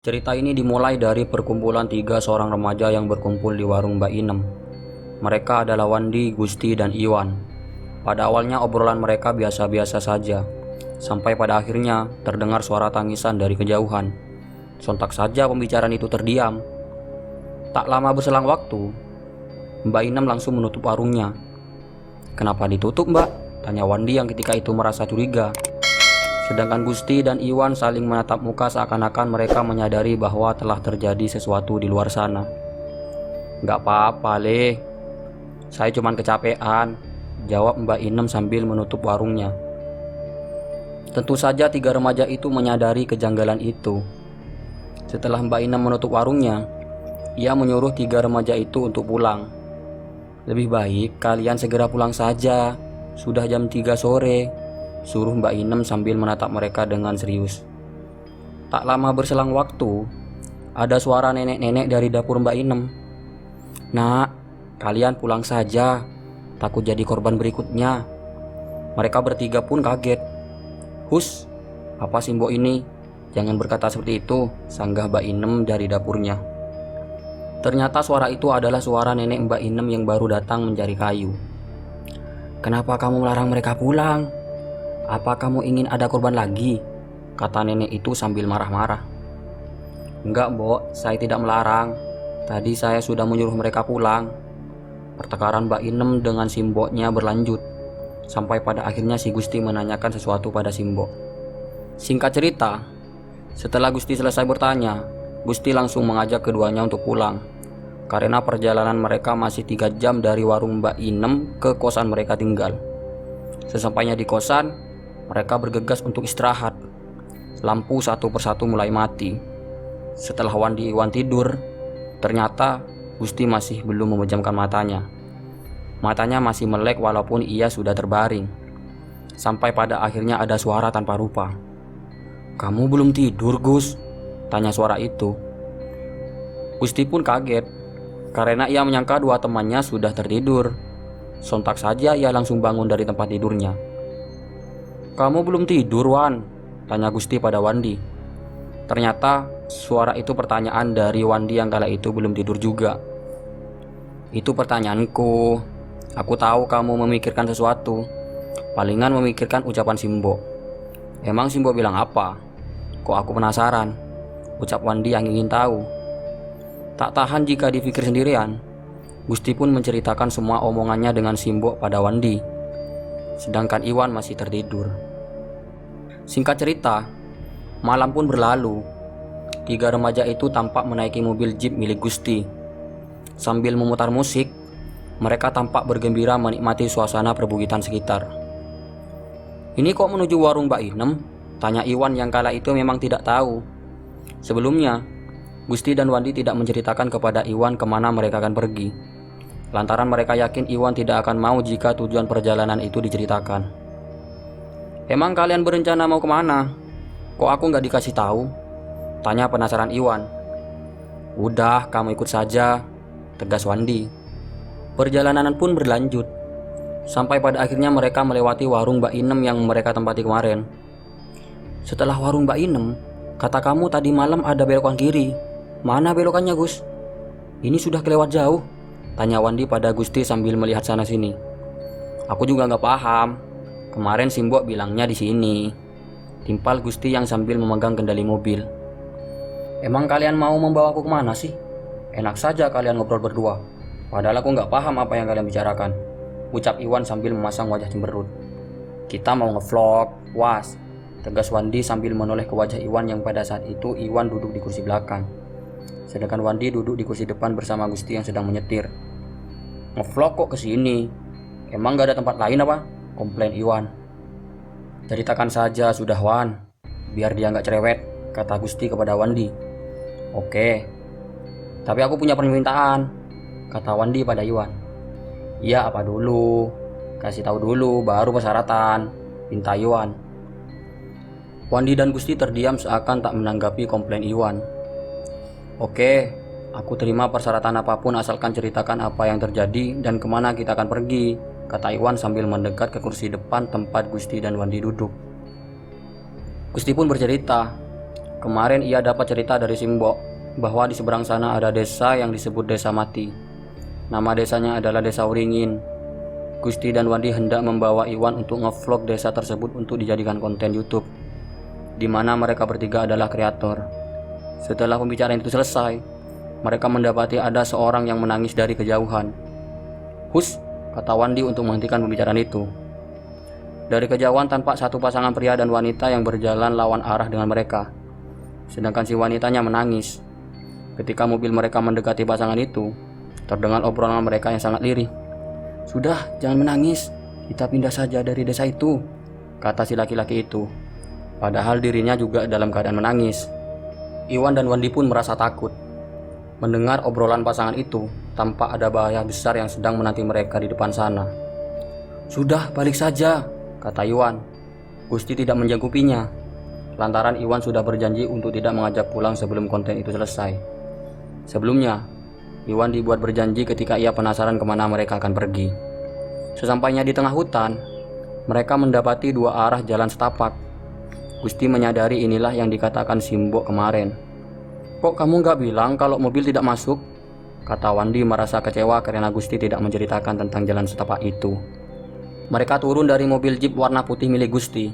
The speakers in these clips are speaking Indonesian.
Cerita ini dimulai dari perkumpulan tiga seorang remaja yang berkumpul di warung Mbak Inem. Mereka adalah Wandi, Gusti, dan Iwan. Pada awalnya obrolan mereka biasa-biasa saja, sampai pada akhirnya terdengar suara tangisan dari kejauhan. Sontak saja pembicaraan itu terdiam. Tak lama berselang waktu, Mbak Inem langsung menutup warungnya. "Kenapa ditutup, Mbak?" tanya Wandi yang ketika itu merasa curiga. Sedangkan Gusti dan Iwan saling menatap muka seakan-akan mereka menyadari bahwa telah terjadi sesuatu di luar sana. "Nggak apa-apa, Le. Saya cuman kecapean," jawab Mbak Inem sambil menutup warungnya. Tentu saja tiga remaja itu menyadari kejanggalan itu. Setelah Mbak Inem menutup warungnya, ia menyuruh tiga remaja itu untuk pulang. "Lebih baik kalian segera pulang saja. Sudah jam 3 sore. Suruh Mbak Inem sambil menatap mereka dengan serius. Tak lama berselang waktu, ada suara nenek-nenek dari dapur Mbak Inem. "Nak, kalian pulang saja. Takut jadi korban berikutnya." Mereka bertiga pun kaget. "Hus, apa sih Mbok ini? Jangan berkata seperti itu," sanggah Mbak Inem dari dapurnya. Ternyata suara itu adalah suara nenek Mbak Inem yang baru datang mencari kayu. "Kenapa kamu melarang mereka pulang? Apa kamu ingin ada korban lagi?" kata nenek itu sambil marah-marah. "Enggak, Mbok, saya tidak melarang. Tadi saya sudah menyuruh mereka pulang." Pertengkaran Mbak Inem dengan si Mboknya berlanjut, sampai pada akhirnya si Gusti menanyakan sesuatu pada si Mbok. Singkat cerita, setelah Gusti selesai bertanya, Gusti langsung mengajak keduanya untuk pulang. Karena perjalanan mereka masih 3 jam dari warung Mbak Inem ke kosan mereka tinggal. Sesampainya di kosan, mereka bergegas untuk istirahat. Lampu satu persatu mulai mati. Setelah Wandi Iwan tidur, ternyata Gusti masih belum memejamkan matanya. Matanya masih melek walaupun ia sudah terbaring. Sampai pada akhirnya ada suara tanpa rupa. "Kamu belum tidur, Gus?" tanya suara itu. Gusti pun kaget, karena ia menyangka dua temannya sudah tertidur. Sontak saja ia langsung bangun dari tempat tidurnya. "Kamu belum tidur, Wan?" tanya Gusti pada Wandi. Ternyata suara itu pertanyaan dari Wandi yang kala itu belum tidur juga. "Itu pertanyaanku. Aku tahu kamu memikirkan sesuatu. Palingan memikirkan ucapan Simbo." "Emang Simbo bilang apa? Kok aku penasaran?" ucap Wandi yang ingin tahu. Tak tahan jika dipikir sendirian, Gusti pun menceritakan semua omongannya dengan Simbo pada Wandi. Sedangkan Iwan masih tertidur. Singkat cerita, malam pun berlalu. Tiga remaja itu tampak menaiki mobil jeep milik Gusti. Sambil memutar musik, mereka tampak bergembira menikmati suasana perbukitan sekitar. "Ini kok menuju warung Mbak Inem?" tanya Iwan yang kala itu memang tidak tahu. Sebelumnya, Gusti dan Wandi tidak menceritakan kepada Iwan kemana mereka akan pergi. Lantaran mereka yakin Iwan tidak akan mau jika tujuan perjalanan itu diceritakan. "Emang kalian berencana mau kemana? Kok aku nggak dikasih tahu?" tanya penasaran Iwan. "Udah, kamu ikut saja," tegas Wandi. Perjalanan pun berlanjut, sampai pada akhirnya mereka melewati warung Mbak Inem yang mereka tempati kemarin. "Setelah warung Mbak Inem, kata kamu tadi malam ada belokan kiri. Mana belokannya, Gus? Ini sudah kelewat jauh," tanya Wandi pada Gusti sambil melihat sana sini. "Aku juga nggak paham. Kemarin Simbo bilangnya di sini," timpal Gusti yang sambil memegang kendali mobil. "Emang kalian mau membawaku kemana sih? Enak saja kalian ngobrol berdua. Padahal aku nggak paham apa yang kalian bicarakan," ucap Iwan sambil memasang wajah cemberut. "Kita mau ngevlog, was," tegas Wandi sambil menoleh ke wajah Iwan yang pada saat itu Iwan duduk di kursi belakang. Sedangkan Wandi duduk di kursi depan bersama Gusti yang sedang menyetir. "Ngevlog kok kesini? Emang gak ada tempat lain apa?" komplain Iwan. "Ceritakan saja sudah, Wan, biar dia nggak cerewet," kata Gusti kepada Wandi. "Oke, tapi aku punya permintaan," kata Wandi pada Iwan. "Iya, apa dulu? Kasih tahu dulu baru persyaratan," pinta Iwan. Wandi dan Gusti terdiam seakan tak menanggapi komplain Iwan. "Oke, aku terima persyaratan apapun asalkan ceritakan apa yang terjadi dan kemana kita akan pergi," kata Iwan sambil mendekat ke kursi depan tempat Gusti dan Wandi duduk. Gusti pun bercerita Kemarin ia dapat cerita dari Simbok bahwa di seberang sana ada desa yang disebut Desa Mati. Nama desanya adalah Desa Uringin. Gusti dan Wandi hendak membawa Iwan untuk ngevlog desa tersebut untuk dijadikan konten YouTube, di mana mereka bertiga adalah kreator. Setelah pembicaraan itu selesai, mereka mendapati ada seorang yang menangis dari kejauhan. "Hus," kata Wandi untuk menghentikan pembicaraan itu. Dari kejauhan tampak satu pasangan pria dan wanita yang berjalan lawan arah dengan mereka. Sedangkan si wanitanya menangis. Ketika mobil mereka mendekati pasangan itu, terdengar obrolan mereka yang sangat lirih. "Sudah, jangan menangis. Kita pindah saja dari desa itu," kata si laki-laki itu. Padahal dirinya juga dalam keadaan menangis. Iwan dan Wandi pun merasa takut. Mendengar obrolan pasangan itu, tampak ada bahaya besar yang sedang menanti mereka di depan sana. "Sudah, balik saja," kata Iwan. Gusti tidak menjangkupinya, lantaran Iwan sudah berjanji untuk tidak mengajak pulang sebelum konten itu selesai. Sebelumnya, Iwan dibuat berjanji ketika ia penasaran kemana mereka akan pergi. Sesampainya di tengah hutan, mereka mendapati dua arah jalan setapak. Gusti menyadari inilah yang dikatakan Simbok kemarin. "Kok kamu gak bilang kalau mobil tidak masuk?" kata Wandi merasa kecewa karena Gusti tidak menceritakan tentang jalan setapak itu. Mereka turun dari mobil jeep warna putih milik Gusti,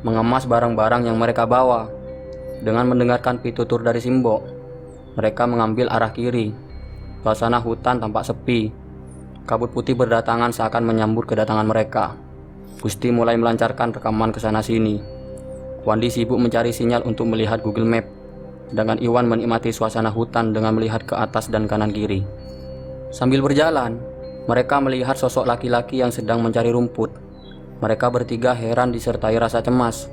mengemas barang-barang yang mereka bawa. Dengan mendengarkan pitutur dari Simbok, mereka mengambil arah kiri. Suasana hutan tampak sepi. Kabut putih berdatangan seakan menyambut kedatangan mereka. Gusti mulai melancarkan rekaman ke sana sini. Wandi sibuk mencari sinyal untuk melihat Google Map, sedangkan Iwan menikmati suasana hutan dengan melihat ke atas dan kanan kiri. Sambil berjalan, mereka melihat sosok laki-laki yang sedang mencari rumput. Mereka bertiga heran disertai rasa cemas.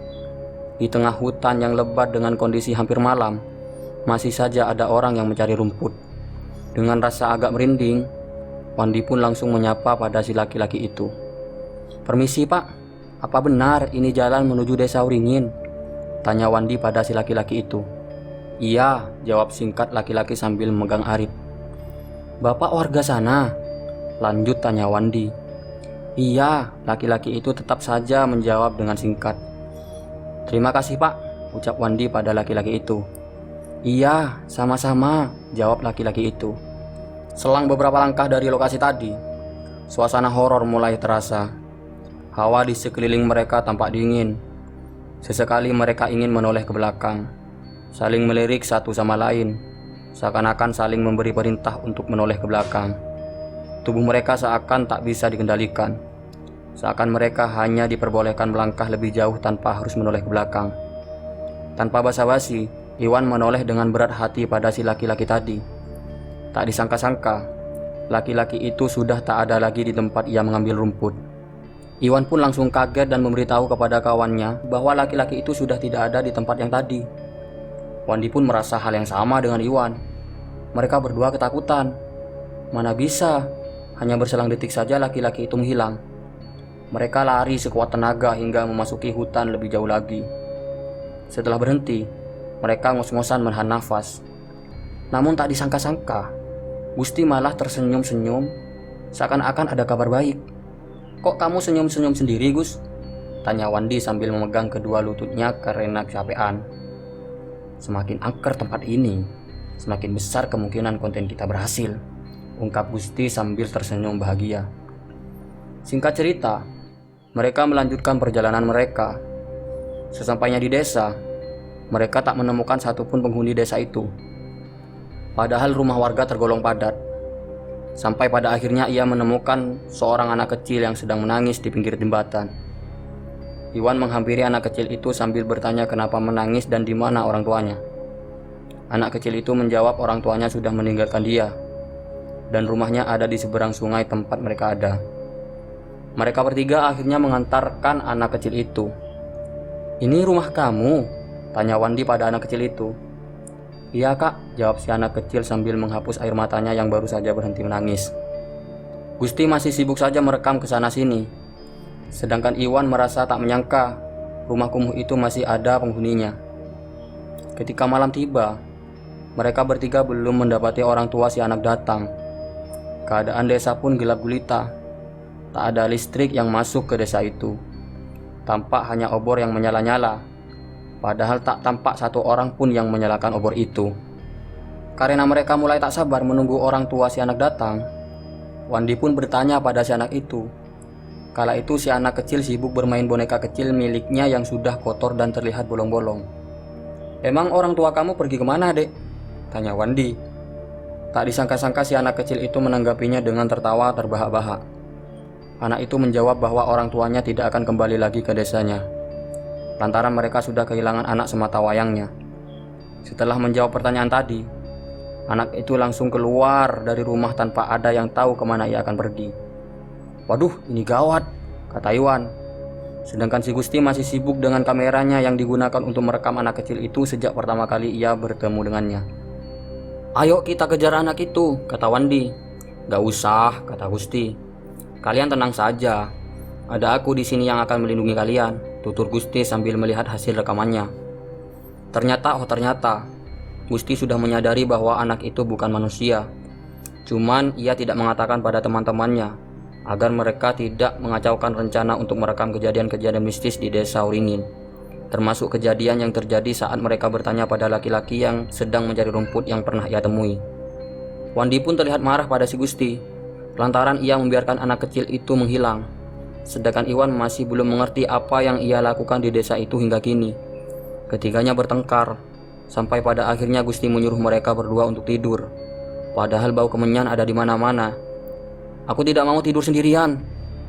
Di tengah hutan yang lebat dengan kondisi hampir malam, masih saja ada orang yang mencari rumput. Dengan rasa agak merinding, Wandi pun langsung menyapa pada si laki-laki itu. "Permisi Pak, apa benar ini jalan menuju Desa Uringin?" tanya Wandi pada si laki-laki itu. "Iya," jawab singkat laki-laki sambil memegang arit. "Bapak warga sana?" lanjut tanya Wandi. "Iya," laki-laki itu tetap saja menjawab dengan singkat. "Terima kasih Pak," ucap Wandi pada laki-laki itu. "Iya, sama-sama," jawab laki-laki itu. Selang beberapa langkah dari lokasi tadi, suasana horor mulai terasa. Hawa di sekeliling mereka tampak dingin. Sesekali mereka ingin menoleh ke belakang, saling melirik satu sama lain, seakan-akan saling memberi perintah untuk menoleh ke belakang. Tubuh mereka seakan tak bisa dikendalikan, seakan mereka hanya diperbolehkan melangkah lebih jauh tanpa harus menoleh ke belakang. Tanpa basa-basi, Iwan menoleh dengan berat hati pada si laki-laki tadi. Tak disangka-sangka, laki-laki itu sudah tak ada lagi di tempat ia mengambil rumput. Iwan pun langsung kaget dan memberitahu kepada kawannya bahwa laki-laki itu sudah tidak ada di tempat yang tadi. Wandi pun merasa hal yang sama dengan Iwan. Mereka berdua ketakutan. Mana bisa, hanya berselang detik saja laki-laki itu menghilang. Mereka lari sekuat tenaga hingga memasuki hutan lebih jauh lagi. Setelah berhenti, mereka ngos-ngosan menahan nafas. Namun tak disangka-sangka, Gusti malah tersenyum-senyum, seakan-akan ada kabar baik. "Kok kamu senyum-senyum sendiri, Gus?" tanya Wandi sambil memegang kedua lututnya karena kecapean. "Semakin angker tempat ini, semakin besar kemungkinan konten kita berhasil," ungkap Gusti sambil tersenyum bahagia. Singkat cerita, mereka melanjutkan perjalanan mereka. Sesampainya di desa, mereka tak menemukan satupun penghuni desa itu. Padahal rumah warga tergolong padat. Sampai pada akhirnya ia menemukan seorang anak kecil yang sedang menangis di pinggir jembatan. Iwan menghampiri anak kecil itu sambil bertanya kenapa menangis dan di mana orang tuanya. Anak kecil itu menjawab orang tuanya sudah meninggalkan dia, dan rumahnya ada di seberang sungai tempat mereka ada. Mereka bertiga akhirnya mengantarkan anak kecil itu. "Ini rumah kamu?" tanya Wandi pada anak kecil itu. "Iya Kak," jawab si anak kecil sambil menghapus air matanya yang baru saja berhenti menangis. Gusti masih sibuk saja merekam ke sana sini. Sedangkan Iwan merasa tak menyangka rumah kumuh itu masih ada penghuninya. Ketika malam tiba, mereka bertiga belum mendapati orang tua si anak datang. Keadaan desa pun gelap gulita. Tak ada listrik yang masuk ke desa itu. Tampak hanya obor yang menyala-nyala. Padahal tak tampak satu orang pun yang menyalakan obor itu. Karena mereka mulai tak sabar menunggu orang tua si anak datang, Wandi pun bertanya pada si anak itu. Kala itu si anak kecil sibuk bermain boneka kecil miliknya yang sudah kotor dan terlihat bolong-bolong. "Emang orang tua kamu pergi kemana, Dek?" tanya Wandi. Tak disangka-sangka si anak kecil itu menanggapinya dengan tertawa terbahak-bahak. Anak itu menjawab bahwa orang tuanya tidak akan kembali lagi ke desanya, lantaran mereka sudah kehilangan anak semata wayangnya. Setelah menjawab pertanyaan tadi, anak itu langsung keluar dari rumah tanpa ada yang tahu kemana ia akan pergi. "Waduh, ini gawat," kata Iwan. Sedangkan si Gusti masih sibuk dengan kameranya yang digunakan untuk merekam anak kecil itu sejak pertama kali ia bertemu dengannya. "Ayo kita kejar anak itu," kata Wandi. "Gak usah," kata Gusti. "Kalian tenang saja. Ada aku di sini yang akan melindungi kalian," tutur Gusti sambil melihat hasil rekamannya. Ternyata Gusti sudah menyadari bahwa anak itu bukan manusia. Cuman ia tidak mengatakan pada teman-temannya agar mereka tidak mengacaukan rencana untuk merekam kejadian-kejadian mistis di desa Uringin, termasuk kejadian yang terjadi saat mereka bertanya pada laki-laki yang sedang mencari rumput yang pernah ia temui. Wandi pun terlihat marah pada si Gusti lantaran ia membiarkan anak kecil itu menghilang. Sedangkan Iwan masih belum mengerti apa yang ia lakukan di desa itu hingga kini. Ketiganya bertengkar sampai pada akhirnya Gusti menyuruh mereka berdua untuk tidur. Padahal bau kemenyan ada di mana-mana. "Aku tidak mau tidur sendirian.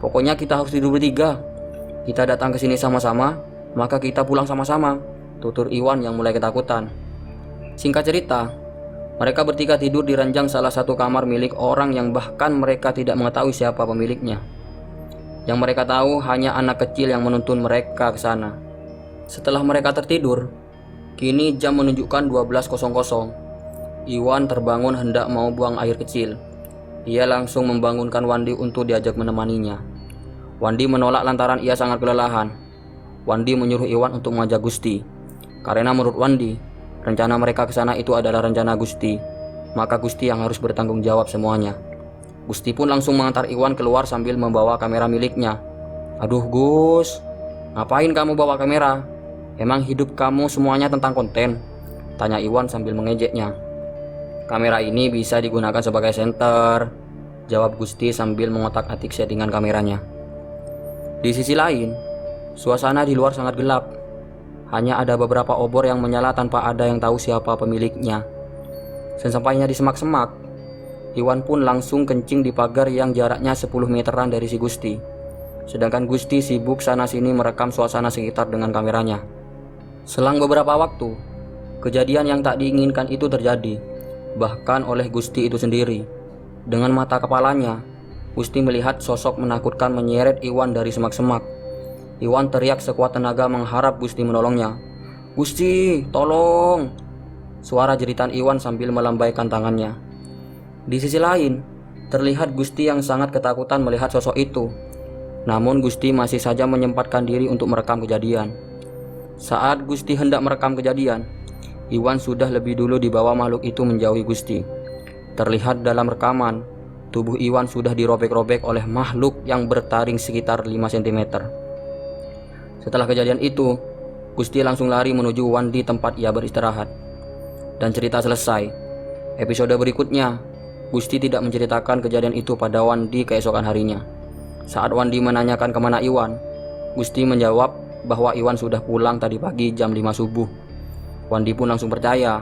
Pokoknya kita harus tidur bertiga. Kita datang ke sini sama-sama, maka kita pulang sama-sama," tutur Iwan yang mulai ketakutan. Singkat cerita, mereka bertiga tidur di ranjang salah satu kamar milik orang yang bahkan mereka tidak mengetahui siapa pemiliknya. Yang mereka tahu hanya anak kecil yang menuntun mereka ke sana. Setelah mereka tertidur, kini jam menunjukkan 12.00. Iwan terbangun hendak mau buang air kecil. Ia langsung membangunkan Wandi untuk diajak menemaninya. Wandi menolak lantaran ia sangat kelelahan. Wandi menyuruh Iwan untuk mengajak Gusti. Karena menurut Wandi, rencana mereka ke sana itu adalah rencana Gusti, maka Gusti yang harus bertanggung jawab semuanya. Gusti pun langsung mengantar Iwan keluar sambil membawa kamera miliknya. "Aduh Gus, ngapain kamu bawa kamera? Emang hidup kamu semuanya tentang konten?" tanya Iwan sambil mengejeknya. "Kamera ini bisa digunakan sebagai senter," jawab Gusti sambil mengotak-atik settingan kameranya. Di sisi lain, suasana di luar sangat gelap. Hanya ada beberapa obor yang menyala tanpa ada yang tahu siapa pemiliknya. Sesampainya di semak-semak, Iwan pun langsung kencing di pagar yang jaraknya 10 meteran dari si Gusti. Sedangkan Gusti sibuk sana-sini merekam suasana sekitar dengan kameranya. Selang beberapa waktu, kejadian yang tak diinginkan itu terjadi. Bahkan oleh Gusti itu sendiri. Dengan mata kepalanya, Gusti melihat sosok menakutkan menyeret Iwan dari semak-semak. Iwan teriak sekuat tenaga mengharap Gusti menolongnya. "Gusti, tolong!" Suara jeritan Iwan sambil melambaikan tangannya. Di sisi lain, terlihat Gusti yang sangat ketakutan melihat sosok itu. Namun Gusti masih saja menyempatkan diri untuk merekam kejadian. Saat Gusti hendak merekam kejadian, Iwan sudah lebih dulu dibawa makhluk itu menjauhi Gusti. Terlihat dalam rekaman, tubuh Iwan sudah dirobek-robek oleh makhluk yang bertaring sekitar 5 cm. Setelah kejadian itu, Gusti langsung lari menuju Wandi tempat ia beristirahat. Dan cerita selesai. Episode berikutnya, Gusti tidak menceritakan kejadian itu pada Wandi keesokan harinya. Saat Wandi menanyakan kemana Iwan, Gusti menjawab bahwa Iwan sudah pulang tadi pagi jam 5 subuh. Wandi pun langsung percaya,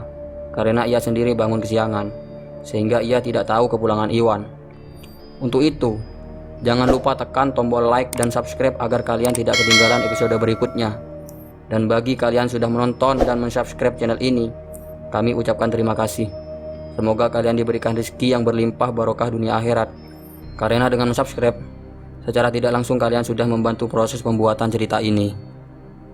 karena ia sendiri bangun kesiangan, sehingga ia tidak tahu kepulangan Iwan. Untuk itu, jangan lupa tekan tombol like dan subscribe agar kalian tidak ketinggalan episode berikutnya. Dan bagi kalian sudah menonton dan mensubscribe channel ini, kami ucapkan terima kasih. Semoga kalian diberikan rezeki yang berlimpah barokah dunia akhirat. Karena dengan mensubscribe, secara tidak langsung kalian sudah membantu proses pembuatan cerita ini.